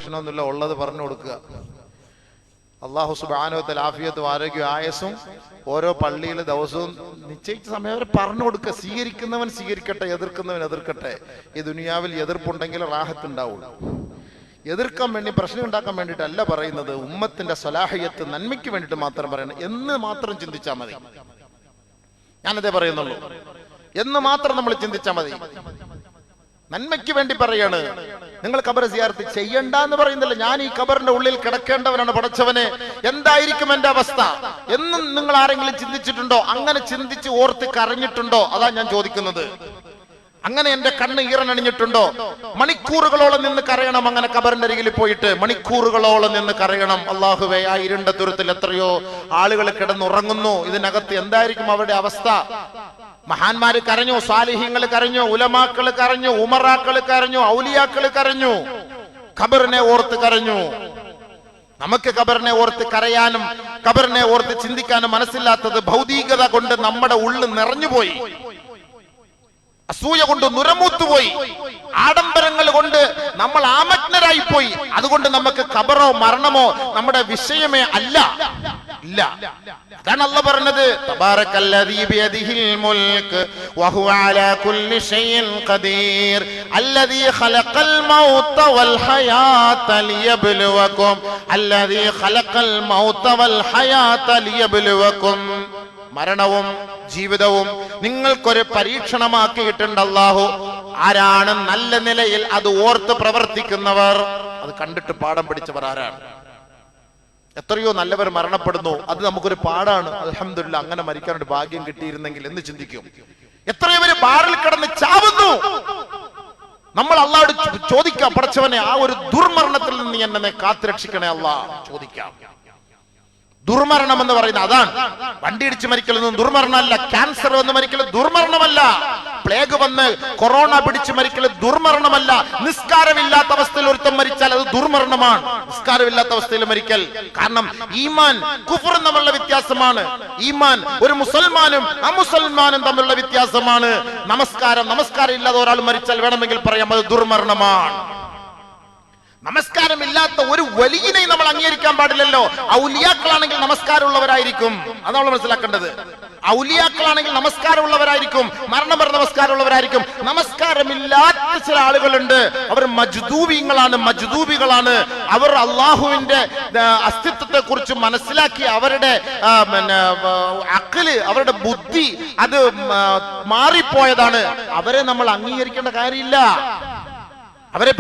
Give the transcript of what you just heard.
പ്രശ്നമൊന്നുമില്ല, ഉള്ളത് പറഞ്ഞു കൊടുക്കുക. അള്ളാഹു സുബ്ഹാനഹു വ തആല ആഫിയത്തും ആരോഗ്യവും ആയസും ഓരോ പള്ളിയിൽ ദിവസവും നിശ്ചയിച്ച സമയം വരെ പറഞ്ഞു കൊടുക്കുക. സ്വീകരിക്കുന്നവൻ സ്വീകരിക്കട്ടെ, എതിർക്കുന്നവൻ എതിർക്കട്ടെ. ഈ ദുനിയാവിൽ എതിർപ്പുണ്ടെങ്കിൽ റാഹത്ത് ഉണ്ടാവുള്ളൂ. എതിർക്കാൻ വേണ്ടി പ്രശ്നം ഉണ്ടാക്കാൻ വേണ്ടിയിട്ടല്ല പറയുന്നത്. ഉമ്മത്തിന്റെ സ്വലാഹിയത്ത് നന്മയ്ക്ക് വേണ്ടിയിട്ട് മാത്രം പറയണം എന്ന് മാത്രം ചിന്തിച്ചാൽ മതി. ഞാനതേ പറയുന്നുള്ളൂ. എന്ന് മാത്രം നമ്മൾ ചിന്തിച്ചാൽ മതി. നന്മയ്ക്ക് വേണ്ടി പറയാണ്. നിങ്ങൾ ഖബർ സിയാറത്ത് ചെയ്യണ്ട എന്ന് പറയുന്നില്ല. ഞാൻ ഈ ഖബറിന്റെ ഉള്ളിൽ കിടക്കേണ്ടവനാണ്, പടച്ചവനെ എന്തായിരിക്കും എന്റെ അവസ്ഥ എന്നും നിങ്ങൾ ആരെങ്കിലും ചിന്തിച്ചിട്ടുണ്ടോ? അങ്ങനെ ചിന്തിച്ച് ഓർത്ത് കരഞ്ഞിട്ടുണ്ടോ? അതാ ഞാൻ ചോദിക്കുന്നത്. അങ്ങനെ എന്റെ കണ്ണ് ഈറനണിഞ്ഞിട്ടുണ്ടോ? മണിക്കൂറുകളോളം നിന്ന് കരയണം. അങ്ങനെ ഖബറിന്റെ അരികിൽ പോയിട്ട് മണിക്കൂറുകളോളം നിന്ന് കരയണം. അല്ലാഹുവേ, ആ ഇരുണ്ട തുരുത്തിൽ എത്രയോ ആളുകൾ കിടന്നുറങ്ങുന്നു. ഇതിനകത്ത് എന്തായിരിക്കും അവരുടെ അവസ്ഥ? മഹാന്മാര് കരഞ്ഞു, സാലിഹീങ്ങൾ കരഞ്ഞു, ഉലമാക്കൾ കരഞ്ഞു, ഉമറാക്കൾ കരഞ്ഞു, ഔലിയാക്കൾ കരഞ്ഞു, ഖബറിനെ ഓർത്ത് കരഞ്ഞു. നമുക്ക് ഖബറിനെ ഓർത്ത് കരയാനും ഖബറിനെ ഓർത്ത് ചിന്തിക്കാനും മനസ്സില്ലാത്തത് ഭൗതികത കൊണ്ട് നമ്മുടെ ഉള്ളിൽ നിറഞ്ഞുപോയി. അസൂയ കൊണ്ട് നുരമൂത്തുപോയി. ആഡംബരങ്ങൾ കൊണ്ട് നമ്മൾ ആമഗ്നരായി പോയി. അതുകൊണ്ട് നമുക്ക് ഖബറോ മരണമോ നമ്മുടെ വിഷയമേ അല്ല. ഇല്ല. അതാണ് അല്ലാഹു പറഞ്ഞത്, തബാറകല്ലദീ ബിയദിഹിൽ മുൽക് വഹുവ അലാ കുല്ലി ഷൈഇൻ ഖദീർ അല്ലദീ ഖലഖൽ മൗത വൽ ഹയാത ലിയബ്ലുവകും അല്ലദീ ഖലഖൽ മൗത വൽ ഹയാത ലിയബ്ലുവകും. മരണവും ജീവിതവും നിങ്ങൾക്കൊരു പരീക്ഷണമാക്കിയിട്ടുണ്ട് അല്ലാഹു. ആരാണ് നല്ല നിലയിൽ അത് ഓർത്ത് പ്രവർത്തിക്കുന്നവർ? അത് കണ്ടിട്ട് പാഠം പഠിച്ചവർ ആരാണ്? എത്രയോ നല്ലവർ മരണപ്പെടുന്നു. അത് നമുക്കൊരു പാടാണ്. അൽഹംദുലില്ലാഹ്, അങ്ങനെ മരിക്കാനൊരു ഭാഗ്യം കിട്ടിയിരുന്നെങ്കിൽ എന്ന് ചിന്തിക്കും. എത്രയോ പേര് ബാറിൽ കിടന്ന് ചാവുന്നു. നമ്മൾ അല്ലാഹുവോട് ചോദിക്കാം, പടച്ചവനെ ആ ഒരു ദുർമരണത്തിൽ നിന്ന് എന്നെ കാത്തുരക്ഷിക്കണേ അല്ലാഹ് ചോദിക്കാം. ദുർമരണം എന്ന് പറയുന്നത് അതാണ്. വണ്ടി ഇടിച്ച് മരിക്കലൊന്നും ദുർമരണമല്ല. ക്യാൻസർ വന്ന് മരിക്കൽ ദുർമരണമല്ല. പ്ലേഗ് വന്ന് കൊറോണ പിടിച്ച് മരിക്കൽ ദുർമരണമല്ല. നിസ്കാരമില്ലാത്ത അവസ്ഥയിൽ ഒരുത്തം മരിച്ചാൽ അത് ദുർമരണമാണ്. നിസ്കാരമില്ലാത്ത അവസ്ഥയിൽ മരിക്കൽ. കാരണം ഈമാൻ കുഫറും തമ്മിലുള്ള വ്യത്യാസമാണ്. ഈമാൻ ഒരു മുസൽമാനും അമുസൽമാനും തമ്മിലുള്ള വ്യത്യാസമാണ്. നമസ്കാരം ഇല്ലാതെ ഒരാൾ മരിച്ചാൽ വേണമെങ്കിൽ പറയാം അത് ദുർമരണമാണ്. നമസ്കാരമില്ലാത്ത ഒരു വലിയനെ നമ്മൾ അംഗീകരിക്കാൻ പാടില്ലല്ലോ. ഔലിയാക്കളാണെങ്കിൽ നമസ്കാരമുള്ളവരായിരിക്കും. അത് നമ്മൾ മനസ്സിലാക്കേണ്ടത്. ഔലിയാക്കളാണെങ്കിൽ നമസ്കാരമുള്ളവരായിരിക്കും, മരണം വരെ നമസ്കാരമുള്ളവരായിരിക്കും. നമസ്കാരമില്ലാത്ത ചില ആളുകളുണ്ട്. അവർ മജ്ദൂബികളാണ്. അവർ അള്ളാഹുവിന്റെ അസ്തിത്വത്തെ കുറിച്ച് മനസ്സിലാക്കി അവരുടെ അഖ്ല്, അവരുടെ ബുദ്ധി അത് മാറിപ്പോയതാണ്. അവരെ നമ്മൾ അംഗീകരിക്കേണ്ട കാര്യമില്ല. അവരെ